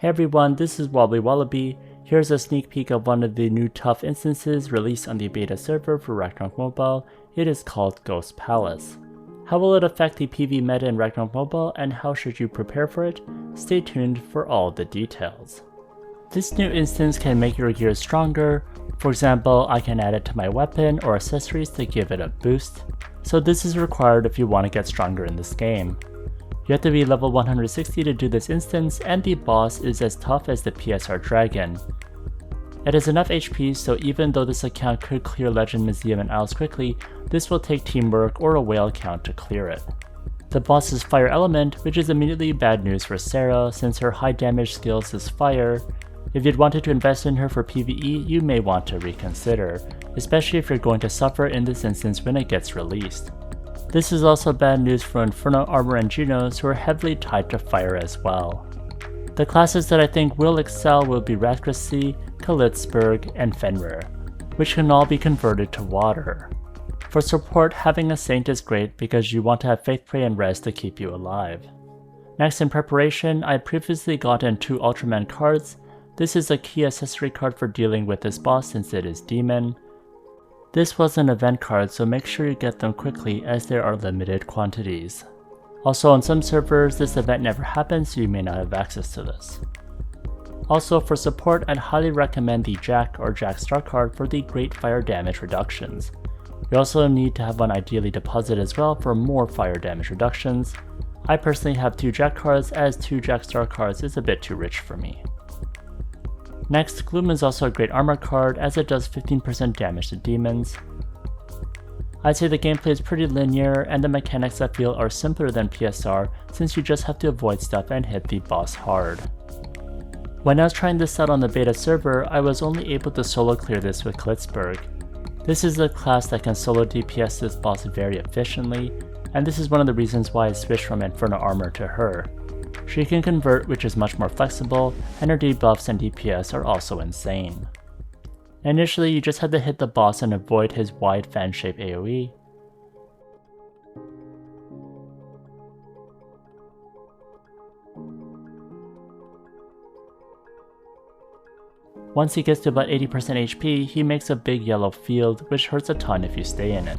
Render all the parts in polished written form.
Hey everyone, this is WobblyWallaby. Here's a sneak peek of one of the new tough instances released on the beta server for Ragnarok Mobile. It is called Ghost Palace. How will it affect the PvE meta in Ragnarok Mobile, and how should you prepare for it? Stay tuned for all the details. This new instance can make your gear stronger. For example, I can add it to my weapon or accessories to give it a boost. So this is required if you want to get stronger in this game. You have to be level 160 to do this instance, and the boss is as tough as the PSR dragon. It has enough HP, so even though this account could clear Legend Museum and Isles quickly, this will take teamwork or a whale account to clear it. The boss is Fire Element, which is immediately bad news for Sarah since her high damage skills is fire. If you'd wanted to invest in her for PvE, you may want to reconsider, especially if you're going to suffer in this instance when it gets released. This is also bad news for Inferno Armor and Genos, who are heavily tied to fire as well. The classes that I think will excel will be Rathgrassi, Kalitzberg, and Fenrir, which can all be converted to water. For support, having a Saint is great because you want to have Faith Pray and Res to keep you alive. Next in preparation, I previously gotten 2 Ultraman cards. This is a key accessory card for dealing with this boss since it is Demon. This was an event card, so make sure you get them quickly as there are limited quantities. Also on some servers, this event never happens, so you may not have access to this. Also for support, I'd highly recommend the Jack or Jack Star card for the great fire damage reductions. You also need to have one ideally deposited as well for more fire damage reductions. I personally have 2 Jack cards, as 2 Jack Star cards is a bit too rich for me. Next, Gloom is also a great armor card as it does 15% damage to demons. I'd say the gameplay is pretty linear, and the mechanics I feel are simpler than PSR since you just have to avoid stuff and hit the boss hard. When I was trying this out on the beta server, I was only able to solo clear this with Kalitzberg. This is a class that can solo DPS this boss very efficiently, and this is one of the reasons why I switched from Inferno Armor to her. She can convert, which is much more flexible, and her debuffs and DPS are also insane. Initially, you just had to hit the boss and avoid his wide fan-shaped AoE. Once he gets to about 80% HP, he makes a big yellow field, which hurts a ton if you stay in it.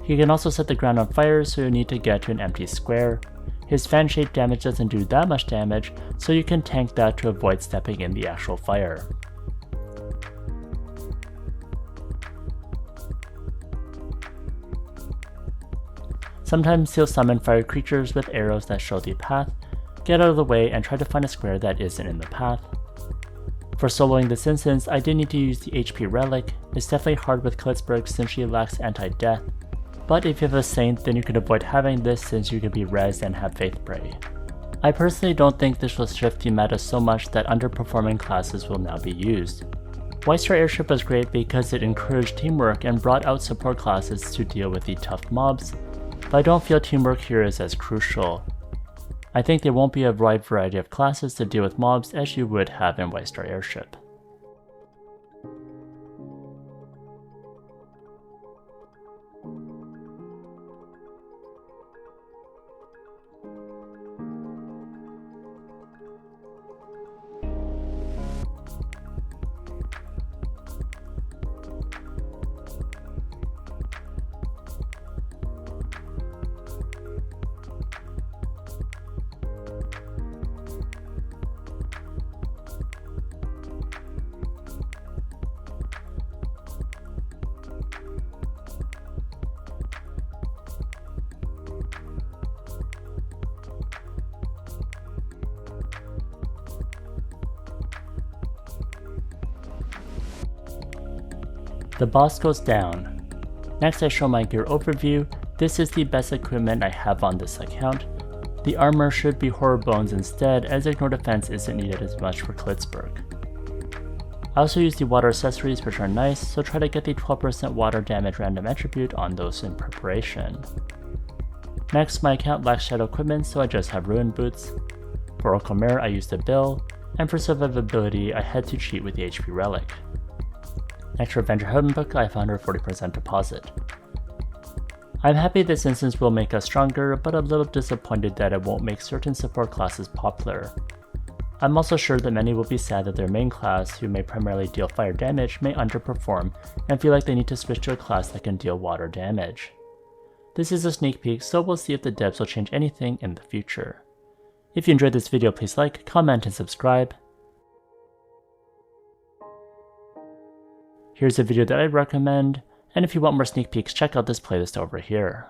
He can also set the ground on fire, so you need to get to an empty square. His fan-shaped damage doesn't do that much damage, so you can tank that to avoid stepping in the actual fire. Sometimes he'll summon fire creatures with arrows that show the path. Get out of the way and try to find a square that isn't in the path. For soloing this instance, I did need to use the HP Relic. It's definitely hard with Kalitzberg since she lacks anti-death. But if you have a Saint, then you can avoid having this since you can be rezzed and have Faith Pray. I personally don't think this will shift the meta so much that underperforming classes will now be used. White Star Airship was great because it encouraged teamwork and brought out support classes to deal with the tough mobs, but I don't feel teamwork here is as crucial. I think there won't be a wide variety of classes to deal with mobs as you would have in White Star Airship. The boss goes down. Next I show my gear overview. This is the best equipment I have on this account. The armor should be Horror Bones instead, as Ignore Defense isn't needed as much for Kalitzberg. I also use the water accessories, which are nice, so try to get the 12% water damage random attribute on those in preparation. Next, my account lacks shadow equipment, so I just have Ruin Boots. For Oracle Mirror I use the Bill, and for survivability I had to cheat with the HP Relic. Next for Avenger Handbook, I have 140% deposit. I'm happy this instance will make us stronger, but a little disappointed that it won't make certain support classes popular. I'm also sure that many will be sad that their main class, who may primarily deal fire damage, may underperform and feel like they need to switch to a class that can deal water damage. This is a sneak peek, so we'll see if the devs will change anything in the future. If you enjoyed this video, please like, comment, and subscribe. Here's a video that I'd recommend, and if you want more sneak peeks, check out this playlist over here.